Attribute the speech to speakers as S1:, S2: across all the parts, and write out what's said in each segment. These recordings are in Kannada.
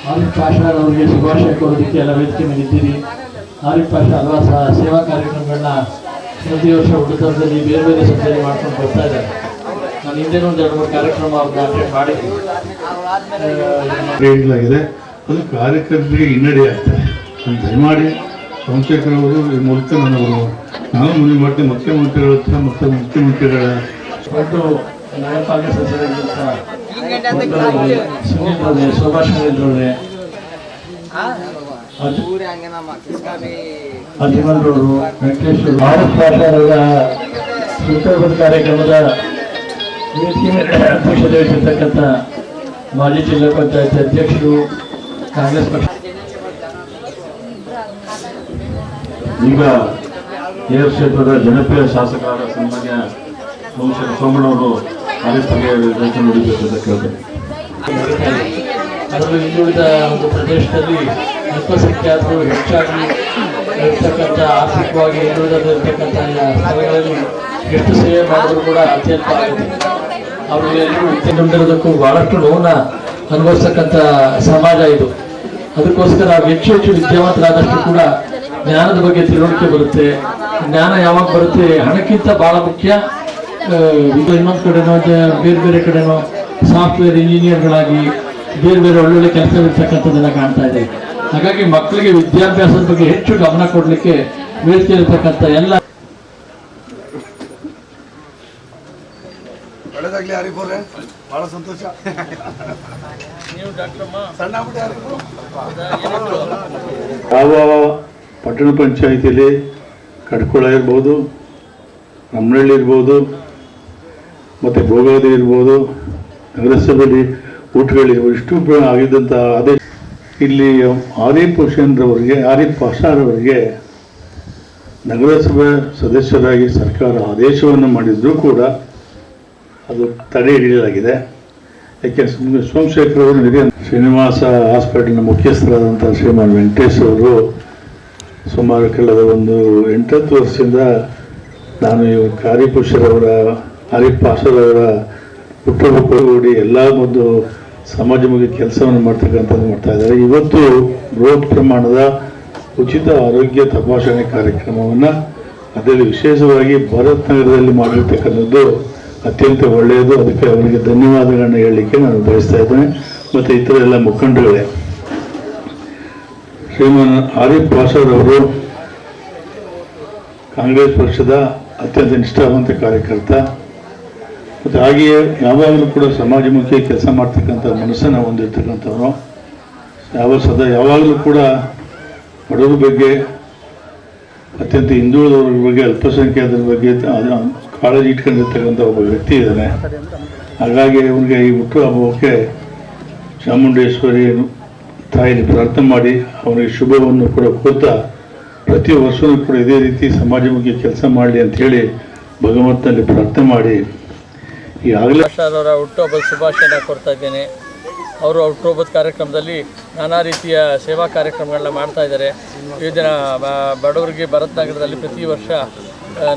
S1: ಆರಿಫ್ ಪಾಷಾ ಅವರಿಗೆ ಶುಭಾಶಯ ಕೋರೋದಕ್ಕೆ ಎಲ್ಲ ವೇದಿಕೆ ಮೇಲೆ ಇದ್ದೀರಿ. ಆರಿಫ್ ಪಾಷಾ ಹಲವಾರು ಸೇವಾ ಕಾರ್ಯಕ್ರಮಗಳನ್ನ ಪ್ರತಿ ವರ್ಷ ಹುಡುಗರಲ್ಲಿ ಬೇರೆ ಬೇರೆ ಸಂಸ್ಥೆಯಲ್ಲಿ ಮಾಡ್ಕೊಂಡು ಬರ್ತಾ ಇದ್ದಾರೆ. ನಾನು ಹಿಂದೆ ಒಂದು 2-3 ಕಾರ್ಯಕ್ರಮ ಅವ್ರನ್ನ ಅಟೆಂಡ್
S2: ಮಾಡಿದ್ದೀನಿ. ಅದು ಕಾರ್ಯಕರ್ತರಿಗೆ ಹಿನ್ನಡೆ ಆಗ್ತದೆ. ದಯಮಾಡಿ ಸೋಮಶೇಖರ್ ಅವರು ಈ ಮೂಲಕ ನಾವು ಮನವಿ ಮಾಡ್ತೀವಿ ಮುಖ್ಯಮಂತ್ರಿಗಳ ಹತ್ರ ಮತ್ತು ಮುಖ್ಯಮಂತ್ರಿಗಳ
S1: ಒಟ್ಟು ನಗರಪಾಲಿಕೆ ಸದಸ್ಯರಾಗಿದ್ದಂಥ ಸುನೀಲ್ ಸುಭಾಷ್ ಅವರೇ, ಅಜ್ಮಲ್ ಅವರು, ವೆಂಕಟೇಶ್ ಆರಿಫ್ ಪಾಷಾ ಅವರ ಸುತ್ತೋಬದ್ ಕಾರ್ಯಕ್ರಮದ ಅಧ್ಯಕ್ಷತೆ ವಹಿಸಿರ್ತಕ್ಕಂಥ ಮಾಜಿ ಜಿಲ್ಲಾ ಪಂಚಾಯತ್ ಅಧ್ಯಕ್ಷರು, ಕಾಂಗ್ರೆಸ್ ಪಕ್ಷ.
S3: ಈಗ ಕೇರ್ ಕ್ಷೇತ್ರದ ಜನಪ್ರಿಯ ಶಾಸಕರಾದ ಸನ್ಮಾನ್ಯ ಸೋಮಣ್ಣವರು ಆರಿಫ್ಗೆ ನುಡಿಬೇಕು ಅಂತ ಕೇಳ್ತಾರೆ.
S1: ಅದರಲ್ಲೂ ಹಿಂದುಳಿದ ಒಂದು ಪ್ರದೇಶದಲ್ಲಿ ಅಲ್ಪಸಂಖ್ಯಾತರು ಹೆಚ್ಚಾಗಿ ಇರ್ತಕ್ಕಂಥ ಆರ್ಥಿಕವಾಗಿ ಹಿಂದುಳಿದಿರ್ತಕ್ಕಂಥ ಸ್ಥಳಗಳಲ್ಲಿ ಎಷ್ಟು ಸೇವೆ ಮಾಡಿದ್ರು ಕೂಡ ಅತ್ಯಲ್ಪ ಆಗುತ್ತೆ. ಅವರಿಗೆಲ್ಲರೂ ಹಿಂದುಳಿದಿರೋದಕ್ಕೂ ಬಹಳಷ್ಟು ನೋವನ್ನ ಅನುಭವಿಸ್ತಕ್ಕಂಥ ಸಮಾಜ ಇದು. ಅದಕ್ಕೋಸ್ಕರ ಹೆಚ್ಚು ವಿದ್ಯಾವಂತರಾದಷ್ಟು ಕೂಡ ಜ್ಞಾನದ ಬಗ್ಗೆ ತಿಳುವಳಿಕೆ ಬರುತ್ತೆ. ಜ್ಞಾನ ಯಾವಾಗ ಬರುತ್ತೆ, ಹಣಕ್ಕಿಂತ ಬಹಳ ಮುಖ್ಯ. ಇನ್ನೊಂದು ಕಡೆನೋ ಬೇರೆ ಬೇರೆ ಕಡೆನೋ ಸಾಫ್ಟ್ವೇರ್ ಇಂಜಿನಿಯರ್ಗಳಾಗಿ ಬೇರೆ ಬೇರೆ ಒಳ್ಳೊಳ್ಳೆ ಕೆಲಸವಿರ್ತಕ್ಕಂಥದ್ದನ್ನು ಕಾಣ್ತಾ ಇದೆ. ಹಾಗಾಗಿ ಮಕ್ಕಳಿಗೆ ವಿದ್ಯಾಭ್ಯಾಸದ ಬಗ್ಗೆ ಹೆಚ್ಚು ಗಮನ ಕೊಡಲಿಕ್ಕೆ ವೇದಿಕೆ ಇರತಕ್ಕಂಥ ಎಲ್ಲ
S4: ಒಳ್ಳೆದಾಗ್ಲಿ ಆರಿಫ್ ಅವರೇ, ಬಹಳ ಸಂತೋಷ.
S2: ಯಾವ ಪಟ್ಟಣ ಪಂಚಾಯಿತಿಯಲ್ಲಿ ಕಡ್ಕೊಳ ಇರ್ಬೋದು, ರಮನಹಳ್ಳಿ ಇರ್ಬೋದು, ಮತ್ತು ಭೋಗಾವತಿ ಇರ್ಬೋದು, ನಗರಸಭೆಯಲ್ಲಿ ಊಟಗಳಿರ್ಬೋದು, ಇಷ್ಟು ಆಗಿದ್ದಂಥ ಆದೇಶ ಇಲ್ಲಿ ಆರಿಫ್ ಪಾಷಾರವರಿಗೆ ನಗರಸಭೆ ಸದಸ್ಯರಾಗಿ ಸರ್ಕಾರ ಆದೇಶವನ್ನು ಮಾಡಿದರೂ ಕೂಡ ಅದು ತಡೆ ಹಿಡಿಯಲಾಗಿದೆ. ಯಾಕೆಂದರೆ ಸೋಮಶೇಖರ್ ಅವರು ಹಿರಿಯ ಶ್ರೀನಿವಾಸ ಹಾಸ್ಪಿಟಲ್ನ ಮುಖ್ಯಸ್ಥರಾದಂಥ ಶ್ರೀಮಾನ್ ವೆಂಕಟೇಶ್ ಅವರು ಸುಮಾರು ಕಳೆದ 8-10 ವರ್ಷದಿಂದ ನಾನು ಆರಿಫ್ ಪಾಷಾರವರ ಹುಟ್ಟುಹಬ್ಬ ಎಲ್ಲ ಒಂದು ಸಮಾಜಮುಖಿ ಕೆಲಸವನ್ನು ಮಾಡ್ತಕ್ಕಂಥದ್ದು ಮಾಡ್ತಾ ಇದ್ದಾರೆ. ಇವತ್ತು ಬೃಹತ್ ಪ್ರಮಾಣದ ಉಚಿತ ಆರೋಗ್ಯ ತಪಾಸಣೆ ಕಾರ್ಯಕ್ರಮವನ್ನು ಅದರಲ್ಲಿ ವಿಶೇಷವಾಗಿ ಭಾರತ್ ನಗರದಲ್ಲಿ ಮಾಡಿರ್ತಕ್ಕಂಥದ್ದು ಅತ್ಯಂತ ಒಳ್ಳೆಯದು. ಅದಕ್ಕೆ ಅವರಿಗೆ ಧನ್ಯವಾದಗಳನ್ನ ಹೇಳಲಿಕ್ಕೆ ನಾನು ಬಯಸ್ತಾ ಇದ್ದೇನೆ. ಮತ್ತು ಇತರ ಎಲ್ಲ ಮುಖಂಡಗಳೇ, ಶ್ರೀಮಾನ್ ಆರಿಫ್ ಪಾಷಾರವರು ಕಾಂಗ್ರೆಸ್ ಪಕ್ಷದ ಅತ್ಯಂತ ನಿಷ್ಠಾವಂತ ಕಾರ್ಯಕರ್ತ. ಮತ್ತು ಹಾಗೆಯೇ ಯಾವಾಗಲೂ ಕೂಡ ಸಮಾಜಮುಖಿ ಕೆಲಸ ಮಾಡ್ತಕ್ಕಂಥ ಮನಸ್ಸನ್ನು ಹೊಂದಿರ್ತಕ್ಕಂಥವ್ರು. ಯಾವಾಗಲೂ ಕೂಡ ಬಡವರ ಬಗ್ಗೆ, ಅತ್ಯಂತ ಹಿಂದುಳಿದವ್ರ ಬಗ್ಗೆ, ಅಲ್ಪಸಂಖ್ಯಾತರ ಬಗ್ಗೆ ಕಾಳಜಿ ಇಟ್ಕೊಂಡಿರ್ತಕ್ಕಂಥ ಒಬ್ಬ ವ್ಯಕ್ತಿ ಇದ್ದಾನೆ. ಹಾಗಾಗಿ ಅವನಿಗೆ ಈ ಹುಟ್ಟುಹಬ್ಬಕ್ಕೆ ಚಾಮುಂಡೇಶ್ವರಿ ತಾಯಿಯಲ್ಲಿ ಪ್ರಾರ್ಥನೆ ಮಾಡಿ ಅವನಿಗೆ ಶುಭವನ್ನು ಕೂಡ ಕೋರ್ತಾ ಪ್ರತಿ ವರ್ಷವೂ ಕೂಡ ಇದೇ ರೀತಿ ಸಮಾಜಮುಖಿ ಕೆಲಸ ಮಾಡಲಿ ಅಂತ ಹೇಳಿ ಭಗವಂತನಲ್ಲಿ ಪ್ರಾರ್ಥನೆ ಮಾಡಿ ಈಗಾಗಲೇ
S1: ಅವರ ಹುಟ್ಟುಹಬ್ಬದ ಶುಭಾಶಯನ ಕೊಡ್ತಾ ಇದ್ದೇನೆ. ಅವರು ಹುಟ್ಟುಹಬ್ಬದ ಕಾರ್ಯಕ್ರಮದಲ್ಲಿ ನಾನಾ ರೀತಿಯ ಸೇವಾ ಕಾರ್ಯಕ್ರಮಗಳನ್ನ ಮಾಡ್ತಾ ಇದ್ದಾರೆ. ವಿವಿಧ ಬಡವರಿಗೆ ಭರತ್ ನಗರದಲ್ಲಿ ಪ್ರತಿ ವರ್ಷ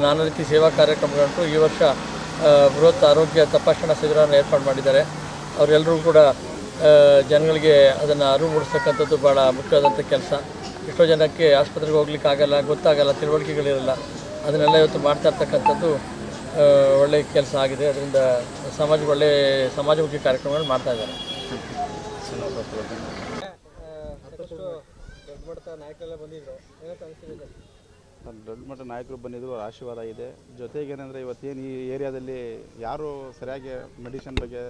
S1: ನಾನಾ ರೀತಿ ಸೇವಾ ಕಾರ್ಯಕ್ರಮಗಳು. ಈ ವರ್ಷ ಬೃಹತ್ ಆರೋಗ್ಯ ತಪಾಸಣಾ ಶಿಬಿರವನ್ನು ಏರ್ಪಾಡು ಮಾಡಿದ್ದಾರೆ. ಅವರೆಲ್ಲರೂ ಕೂಡ ಜನಗಳಿಗೆ ಅದನ್ನು ಅರಿವು ಮೂಡಿಸ್ತಕ್ಕಂಥದ್ದು ಭಾಳ ಮುಖ್ಯವಾದಂಥ ಕೆಲಸ. ಎಷ್ಟೋ ಜನಕ್ಕೆ ಆಸ್ಪತ್ರೆಗೆ ಹೋಗ್ಲಿಕ್ಕಾಗಲ್ಲ, ಗೊತ್ತಾಗಲ್ಲ, ತಿಳುವಳಿಕೆಗಳಿರಲ್ಲ. ಅದನ್ನೆಲ್ಲ ಇವತ್ತು ಮಾಡ್ತಾ ಇರ್ತಕ್ಕಂಥದ್ದು ಒಳ್ಳೆಯ ಕೆಲಸ ಆಗಿದೆ. ಅದರಿಂದ ಒಳ್ಳೆಯ ಸಮಾಜಮುಖಿ ಕಾರ್ಯಕ್ರಮಗಳು ಮಾಡ್ತಾ ಇದ್ದಾರೆ.
S5: ದೊಡ್ಡ ಮಟ್ಟ ನಾಯಕರು ಬಂದಿದ್ದರು, ಅವ್ರ ಆಶೀರ್ವಾದ ಇದೆ. ಜೊತೆಗೇನೆಂದರೆ ಇವತ್ತೇನು ಈ ಏರಿಯಾದಲ್ಲಿ ಯಾರು ಸರಿಯಾಗಿ ಮೆಡಿಸಿನ್ ಬಗ್ಗೆ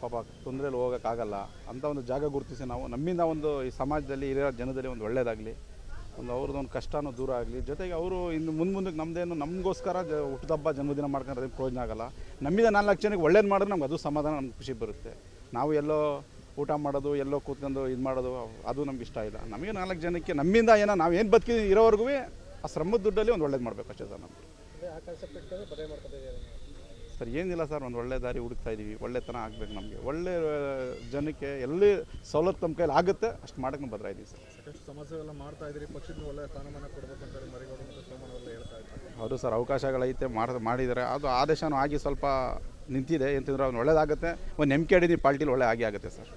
S5: ಪಾಪ ತೊಂದರೆಯಲ್ಲಿ ಹೋಗೋಕ್ಕಾಗಲ್ಲ ಅಂತ ಒಂದು ಜಾಗ ಗುರುತಿಸಿ ನಾವು ನಮ್ಮಿಂದ ಒಂದು ಈ ಸಮಾಜದಲ್ಲಿ ಇರೋ ಜನದಲ್ಲಿ ಒಂದು ಒಳ್ಳೆಯದಾಗಲಿ, ಅವ್ರದ್ದು ಒಂದು ಕಷ್ಟನೂ ದೂರ ಆಗಲಿ. ಜೊತೆಗೆ ಅವರು ಇನ್ನು ಮುಂದಕ್ಕೆ ನಮ್ಮದೇನು ನಮಗೋಸ್ಕರ ಹುಟ್ಟುಹಬ್ಬ ಜನ್ಮದಿನ ಮಾಡ್ಕೊಂಡ್ರೆ ಪ್ರಯೋಜನ ಆಗೋಲ್ಲ. ನಮ್ಮಿಂದ 4 ಜನಕ್ಕೆ ಒಳ್ಳೇದು ಮಾಡಿದ್ರೆ ನಮ್ಗೆ ಅದು ಸಮಾಧಾನ, ನಮ್ಗೆ ಖುಷಿ ಬರುತ್ತೆ. ನಾವು ಎಲ್ಲೋ ಊಟ ಮಾಡೋದು, ಎಲ್ಲೋ ಕೂತ್ಕೊಂಡು ಇದು ಮಾಡೋದು ಅದು ನಮ್ಗೆ ಇಷ್ಟ ಇಲ್ಲ. ನಮಗೆ 4 ಜನಕ್ಕೆ ನಮ್ಮಿಂದ ಏನೋ ನಾವು ಏನು ಬದುಕಿ ಇರೋವರೆಗೂ ಆ ಶ್ರಮದ ದುಡ್ಡಲ್ಲಿ ಒಂದು ಒಳ್ಳೇದು ಮಾಡಬೇಕು ಅಷ್ಟೇ ಸರ್. ನಮಗೆ ಸರ್ ಏನಿಲ್ಲ ಸರ್, ಒಂದು ಒಳ್ಳೆ ದಾರಿ ಹುಡುಕ್ತಾ ಇದ್ದೀವಿ. ಒಳ್ಳೆತನ ಆಗಬೇಕು ನಮಗೆ. ಒಳ್ಳೆ ಜನಕ್ಕೆ ಎಲ್ಲಿ ಸವಲತ್ತು ನಮ್ಮ ಕೈಲಿ ಆಗುತ್ತೆ ಅಷ್ಟು ಮಾಡೋಕ್ಕೆ ಬರ್ತಾ ಇದ್ದೀವಿ ಸರ್.
S4: ಸಾಕಷ್ಟು ಸಮಸ್ಯೆಗಳನ್ನ ಮಾಡ್ತಾ ಇದ್ದೀರಿ, ಪಕ್ಷದ ಒಳ್ಳೆ ಸ್ಥಾನಮಾನ ಕೊಡಬೇಕಂತ ಮರಿಗೌಡ ಮತ್ತು ಸೋಮಣ್ಣವರೆಲ್ಲ ಹೇಳ್ತಾ ಇದ್ದಾರೆ.
S5: ಹೌದು ಸರ್, ಅವಕಾಶಗಳೈತೆ ಮಾಡಿದ್ದಾರೆ. ಅದು ಆದೇಶನೂ ಆಗಿ ಸ್ವಲ್ಪ ನಿಂತಿದೆ. ಎಂತಂದ್ರೆ ಅವ್ನು ಒಳ್ಳೇದಾಗುತ್ತೆ, ಒಂದು ನಂಬಿಕೆ ಹಿಡಿದು ಪಾರ್ಟಿಲಿ ಒಳ್ಳೆ ಆಗುತ್ತೆ ಸರ್.